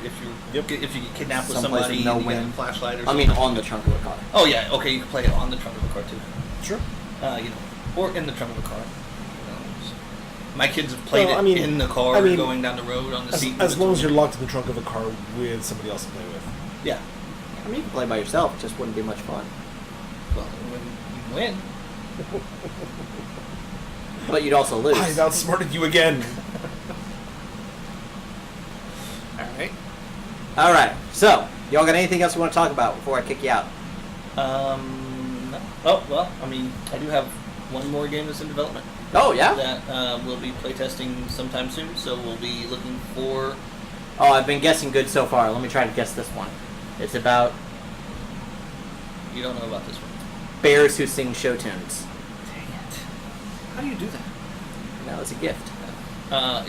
[SPEAKER 3] get kidnapped with
[SPEAKER 1] Someplace
[SPEAKER 3] somebody,
[SPEAKER 1] with no
[SPEAKER 3] and you got a
[SPEAKER 1] wind.
[SPEAKER 3] flashlight or
[SPEAKER 1] I
[SPEAKER 3] something.
[SPEAKER 1] mean, on the trunk of a car.
[SPEAKER 3] Oh yeah, okay. You can play it on the trunk of a car too.
[SPEAKER 2] Sure.
[SPEAKER 3] Or in the trunk of a car. My kids have played
[SPEAKER 2] Well,
[SPEAKER 3] it in the car, going down the road on the seat.
[SPEAKER 2] As long as you're locked in the trunk of a car with somebody else to play with.
[SPEAKER 3] Yeah.
[SPEAKER 1] I mean, you can play by yourself. It just wouldn't be much fun.
[SPEAKER 3] Well, when you win.
[SPEAKER 1] But you'd also lose.
[SPEAKER 2] I've outsmarted you again.
[SPEAKER 3] Alright.
[SPEAKER 1] All right. So, y'all got anything else you want to talk about before I kick you out?
[SPEAKER 3] No. Oh, well, I mean, I do have one more game that's in development.
[SPEAKER 1] Oh, yeah?
[SPEAKER 3] That we'll be playtesting sometime soon, so we'll be looking for...
[SPEAKER 1] Oh, I've been guessing good so far. Let me try to guess this one. It's about
[SPEAKER 3] You don't know about this one.
[SPEAKER 1] bears who sing show tunes.
[SPEAKER 3] Dang it. How do you do that?
[SPEAKER 1] That was a gift.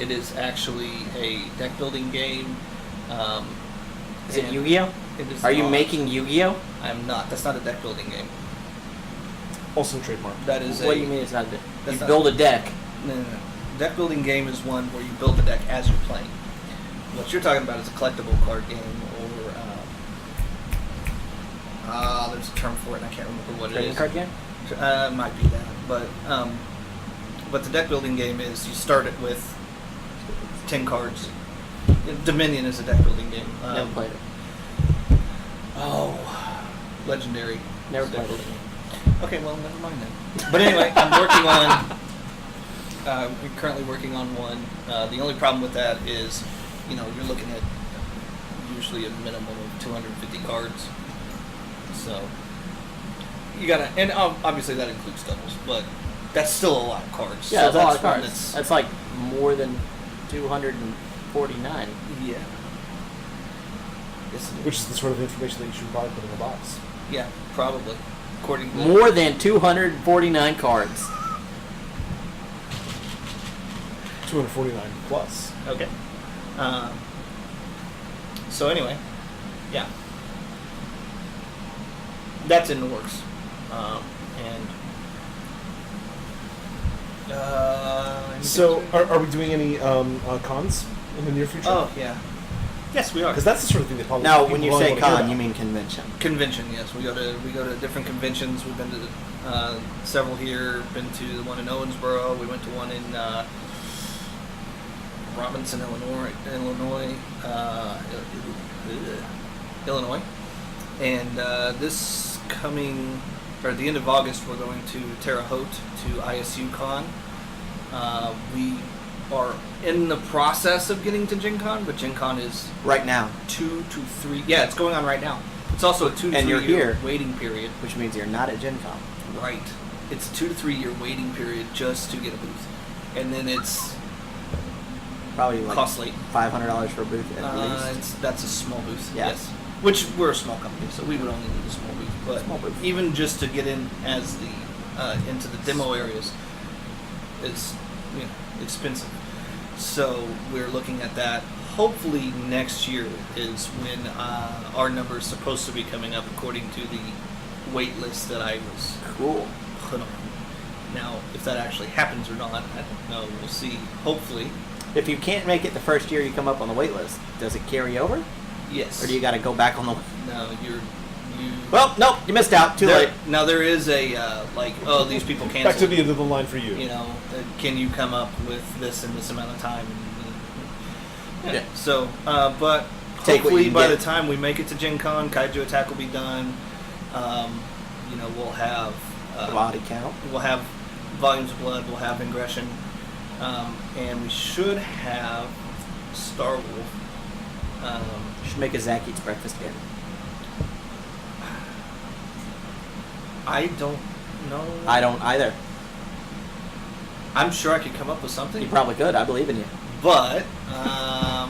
[SPEAKER 3] It is actually a deck building game.
[SPEAKER 1] Is it Yu-Gi-Oh?
[SPEAKER 3] It is
[SPEAKER 1] Are you
[SPEAKER 3] not.
[SPEAKER 1] making Yu-Gi-Oh?
[SPEAKER 3] I'm not. That's not a deck building game.
[SPEAKER 2] Also trademark.
[SPEAKER 3] That is
[SPEAKER 1] What do you mean it's not a deck? You
[SPEAKER 3] That's not-
[SPEAKER 1] build a deck.
[SPEAKER 3] No. Deck building game is one where you build the deck as you're playing. What you're talking about is a collectible card game, or there's a term for it, and I can't remember what it
[SPEAKER 1] Trading
[SPEAKER 3] is.
[SPEAKER 1] card game?
[SPEAKER 3] Might be that, but the deck building game is you start it with 10 cards. Dominion is a deck building game.
[SPEAKER 1] Never played it.
[SPEAKER 3] Oh, legendary.
[SPEAKER 1] Never
[SPEAKER 3] It's a deck
[SPEAKER 1] played it.
[SPEAKER 3] building game. Okay, well, never mind then. But anyway, I'm working on. We're currently working on one. The only problem with that is, you're looking at usually a minimum of 250 cards. So you gotta, and obviously that includes doubles, but that's still a lot of cards.
[SPEAKER 1] Yeah,
[SPEAKER 3] so
[SPEAKER 1] that's a lot of
[SPEAKER 3] one
[SPEAKER 1] cards. That's like more than 249.
[SPEAKER 3] Yeah. Yes, it is.
[SPEAKER 2] Which is the sort of information that you should probably put in a box.
[SPEAKER 3] Yeah, probably. According to
[SPEAKER 1] More than 249 cards.
[SPEAKER 2] 249 plus.
[SPEAKER 3] Okay. So anyway, yeah. that's in the works.
[SPEAKER 2] So, are we doing any cons in the near future?
[SPEAKER 3] Oh yeah, yes we are.
[SPEAKER 2] Because that's the sort of thing that probably.
[SPEAKER 1] Now,
[SPEAKER 2] people
[SPEAKER 1] when you
[SPEAKER 2] really
[SPEAKER 1] say
[SPEAKER 2] wanna hear
[SPEAKER 1] con,
[SPEAKER 2] about.
[SPEAKER 1] you mean convention.
[SPEAKER 3] Convention, yes. We go to different conventions. We've been to several here. Been to the one in Owensboro. We went to one in Robinson, Illinois. And this coming, or at the end of August, we're going to Terre Haute to ISU Con. We are in the process of getting to Gen Con, but Gen Con is
[SPEAKER 1] Right now.
[SPEAKER 3] 2 to 3. Yeah, it's going on right now. It's also a 2 to
[SPEAKER 1] And
[SPEAKER 3] 3
[SPEAKER 1] you're
[SPEAKER 3] year
[SPEAKER 1] here.
[SPEAKER 3] waiting period.
[SPEAKER 1] Which means you're not at Gen Con.
[SPEAKER 3] Right. It's a 2 to 3 year waiting period just to get a booth, and then it's
[SPEAKER 1] Probably like
[SPEAKER 3] costly.
[SPEAKER 1] $500 for a booth at least.
[SPEAKER 3] That's a small booth.
[SPEAKER 1] Yeah.
[SPEAKER 3] Yes. Which we're a small company, so we would only need a small booth. But
[SPEAKER 1] Small booth.
[SPEAKER 3] even just to get in as the into the demo areas is expensive. So we're looking at that. Hopefully next year is when our number is supposed to be coming up according to the wait list that I was
[SPEAKER 1] Cool.
[SPEAKER 3] put on. Now, if that actually happens or not, I don't know. We'll see. Hopefully,
[SPEAKER 1] If you can't make it the first year you come up on the wait list, does it carry over?
[SPEAKER 3] yes.
[SPEAKER 1] Or do you got to go back on the...
[SPEAKER 3] No, you.
[SPEAKER 1] Well, nope, you missed out. Too late.
[SPEAKER 3] Now there is a these people canceled.
[SPEAKER 2] Back to the end of the line for you.
[SPEAKER 3] Can you come up with this in this amount of time?
[SPEAKER 1] Yeah.
[SPEAKER 3] So, but
[SPEAKER 1] Take what you
[SPEAKER 3] hopefully
[SPEAKER 1] can
[SPEAKER 3] by
[SPEAKER 1] get.
[SPEAKER 3] the time we make it to Gen Con, Kaiju Attack will be done. We'll have
[SPEAKER 1] Body count.
[SPEAKER 3] We'll have Volumes of Blood. We'll have Ingression, and we should have Star Wolf.
[SPEAKER 1] You should make a Zach Eats Breakfast game.
[SPEAKER 3] I don't know.
[SPEAKER 1] I don't either.
[SPEAKER 3] I'm sure I could come up with something.
[SPEAKER 1] You probably could. I believe in you.
[SPEAKER 3] But, I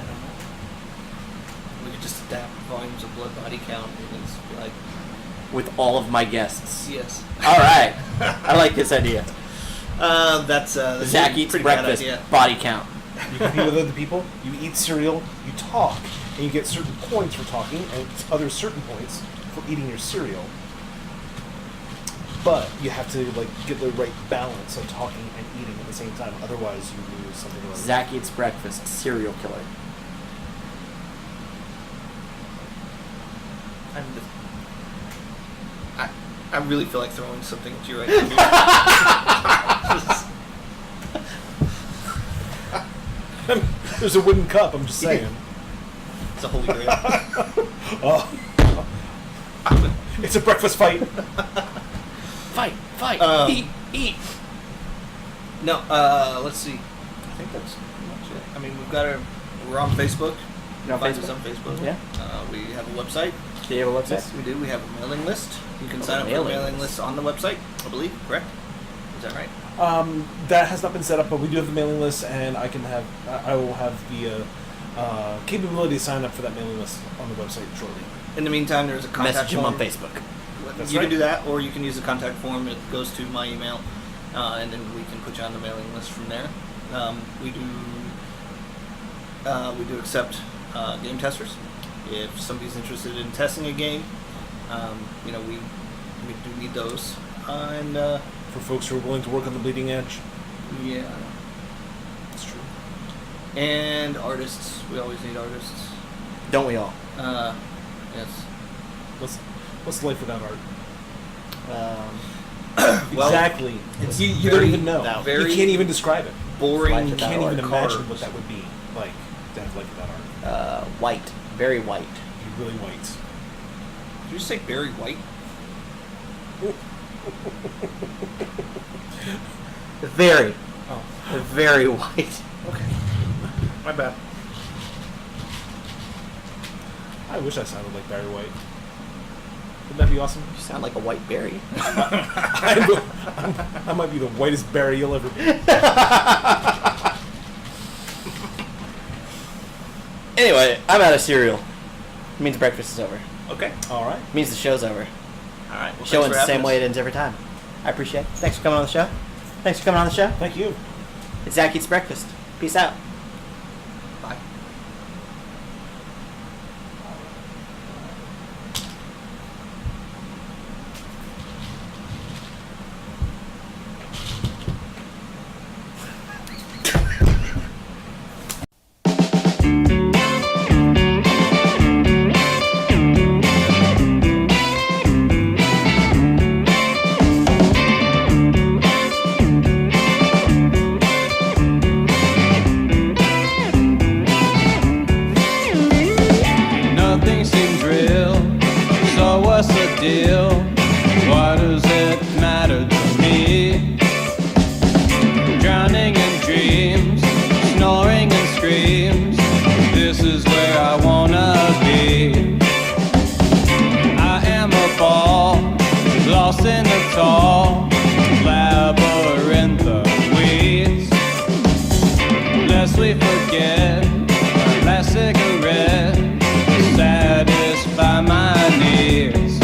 [SPEAKER 3] don't know. We could just adapt Volumes of Blood body count and just be like,
[SPEAKER 1] With all of my guests.
[SPEAKER 3] yes.
[SPEAKER 1] All right. I like this idea.
[SPEAKER 3] That's
[SPEAKER 1] Zach Eats
[SPEAKER 3] pretty bad
[SPEAKER 1] Breakfast
[SPEAKER 3] idea.
[SPEAKER 1] body count.
[SPEAKER 2] You compete with other people, you eat cereal, you talk, and you get certain points for talking and other certain points for eating your cereal. But you have to get the right balance of talking and eating at the same time. Otherwise, you lose something. Like
[SPEAKER 1] Zach Eats Breakfast serial killer.
[SPEAKER 3] I really feel like throwing something at you right now.
[SPEAKER 2] There's a wooden cup. I'm just saying.
[SPEAKER 3] It's a holy grail.
[SPEAKER 2] Oh, it's a breakfast fight.
[SPEAKER 1] Fight. Eat.
[SPEAKER 3] No, let's see. I think that's pretty much it. I mean, we're on Facebook.
[SPEAKER 1] You're on
[SPEAKER 3] Find
[SPEAKER 1] Facebook?
[SPEAKER 3] us on Facebook.
[SPEAKER 1] Yeah.
[SPEAKER 3] We have a website.
[SPEAKER 1] Do you have a website?
[SPEAKER 3] Yes, we do. We have a mailing list. You can
[SPEAKER 1] Oh,
[SPEAKER 3] sign up for a
[SPEAKER 1] mailing
[SPEAKER 3] mailing
[SPEAKER 1] list.
[SPEAKER 3] list on the website, I believe. Correct? Is that right?
[SPEAKER 2] That has not been set up, but we do have the mailing list, and I will have the capability to sign up for that mailing list on the website shortly.
[SPEAKER 3] In the meantime, there's a contact
[SPEAKER 1] Message him
[SPEAKER 3] form.
[SPEAKER 1] on Facebook.
[SPEAKER 2] That's
[SPEAKER 3] You
[SPEAKER 2] right.
[SPEAKER 3] can do that, or you can use the contact form. It goes to my email, and then we can put you on the mailing list from there. We do accept game testers. If somebody's interested in testing a game, we do need those.
[SPEAKER 2] For folks who are willing to work on the bleeding edge.
[SPEAKER 3] Yeah,
[SPEAKER 2] That's true.
[SPEAKER 3] and artists. We always need artists.
[SPEAKER 1] Don't we all?
[SPEAKER 3] Yes.
[SPEAKER 2] What's life without art?
[SPEAKER 3] Well,
[SPEAKER 2] Exactly.
[SPEAKER 3] it's
[SPEAKER 2] You don't
[SPEAKER 3] very-
[SPEAKER 2] even know.
[SPEAKER 3] very
[SPEAKER 2] you can't even describe it.
[SPEAKER 3] Boring.
[SPEAKER 1] Life
[SPEAKER 2] You
[SPEAKER 1] without
[SPEAKER 2] can't
[SPEAKER 1] art.
[SPEAKER 2] even imagine
[SPEAKER 3] Carbs.
[SPEAKER 2] what that would be like to have life without art.
[SPEAKER 1] White. Very white.
[SPEAKER 2] Be really white.
[SPEAKER 3] Did you say Barry White?
[SPEAKER 1] Very.
[SPEAKER 2] Oh,
[SPEAKER 1] Very white.
[SPEAKER 3] Okay. My bad.
[SPEAKER 2] I wish I sounded like Barry White. Wouldn't that be awesome?
[SPEAKER 1] You sound like a white berry.
[SPEAKER 2] I might be the whitest Barry you'll ever be.
[SPEAKER 1] Anyway, I'm out of cereal. It means breakfast is over.
[SPEAKER 3] Okay.
[SPEAKER 2] All right.
[SPEAKER 1] It means the show's over.
[SPEAKER 3] All right. Well,
[SPEAKER 1] Show
[SPEAKER 3] thanks
[SPEAKER 1] ends
[SPEAKER 3] for
[SPEAKER 1] the same
[SPEAKER 3] having
[SPEAKER 1] way
[SPEAKER 3] us.
[SPEAKER 1] it ends every time. I appreciate it. Thanks for coming on the show. Thanks for coming on the show.
[SPEAKER 2] Thank you.
[SPEAKER 1] It's Zach Eats Breakfast. Peace out.
[SPEAKER 3] Bye.
[SPEAKER 4] deal. What does it matter to me? Drowning in dreams, snoring and screams. This is where I wanna be. I am a ball, lost in the tall labyrinth of weeds. Lest we forget the last cigarette, satisfy my needs.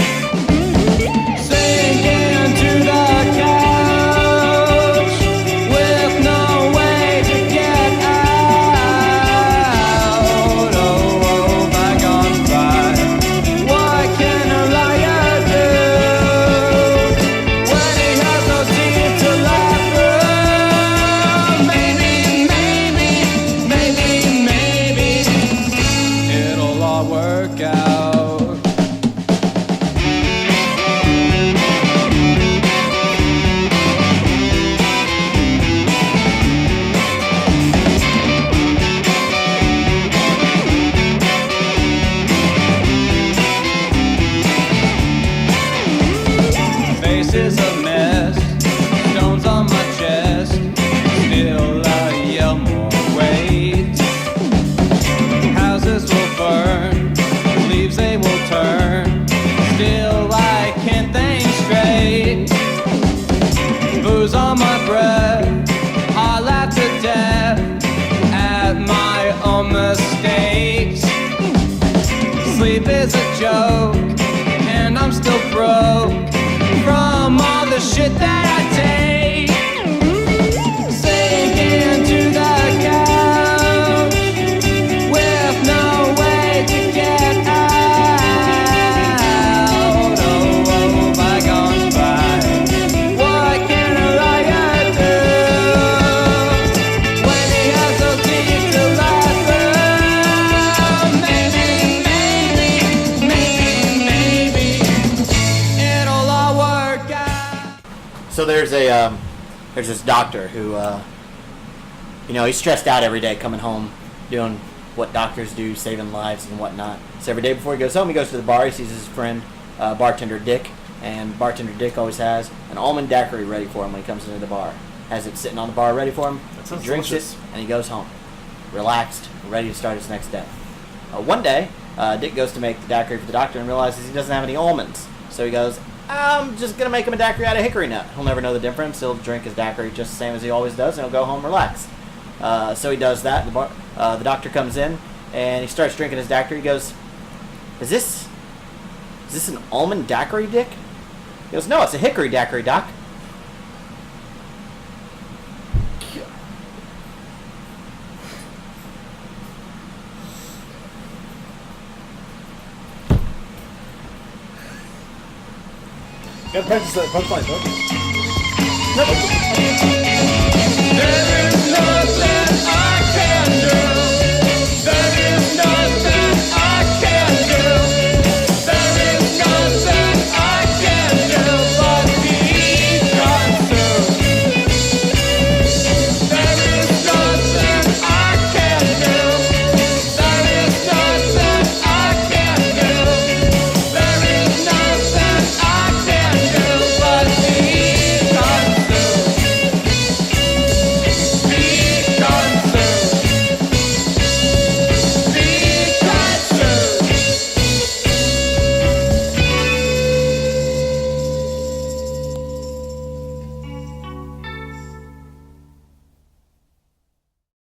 [SPEAKER 4] Sinking to the couch with no way to get out. Oh, bygones by. What can a liar do when he has no teeth to laugh through? Maybe it'll all work out. Face is a mess, stones on my chest, still I yell more weight. Houses will burn, leaves they will turn, still I can't think straight. Booze on my breath, I laugh to death at my own mistakes. Sleep is a joke, and I'm still broke from all the shit that I take. Sinking to the couch with no way to get out. Oh, bygones by. What can a liar do when he has no teeth to laugh through? Maybe it'll all work out.
[SPEAKER 1] So there's this doctor who, he's stressed out every day coming home, doing what doctors do, saving lives and whatnot. So every day before he goes home, he goes to the bar, he sees his friend, bartender Dick, and bartender Dick always has an almond daiquiri ready for him when he comes into the bar. Has it sitting on the bar ready for him,
[SPEAKER 2] That
[SPEAKER 1] he
[SPEAKER 2] sounds
[SPEAKER 1] drinks
[SPEAKER 2] delicious.
[SPEAKER 1] it, and he goes home, relaxed, ready to start his next day. One day, Dick goes to make the daiquiri for the doctor and realizes he doesn't have any almonds. So he goes, I'm just going to make him a daiquiri out of hickory nut. He'll never know the difference. He'll drink his daiquiri just the same as he always does, and he'll go home relax. So he does that. The doctor comes in, and he starts drinking his daiquiri. He goes, Is this an almond daiquiri, Dick? He goes, no, it's a hickory daiquiri, Doc.
[SPEAKER 2] Gotta practice that punchline, though.
[SPEAKER 1] Nope.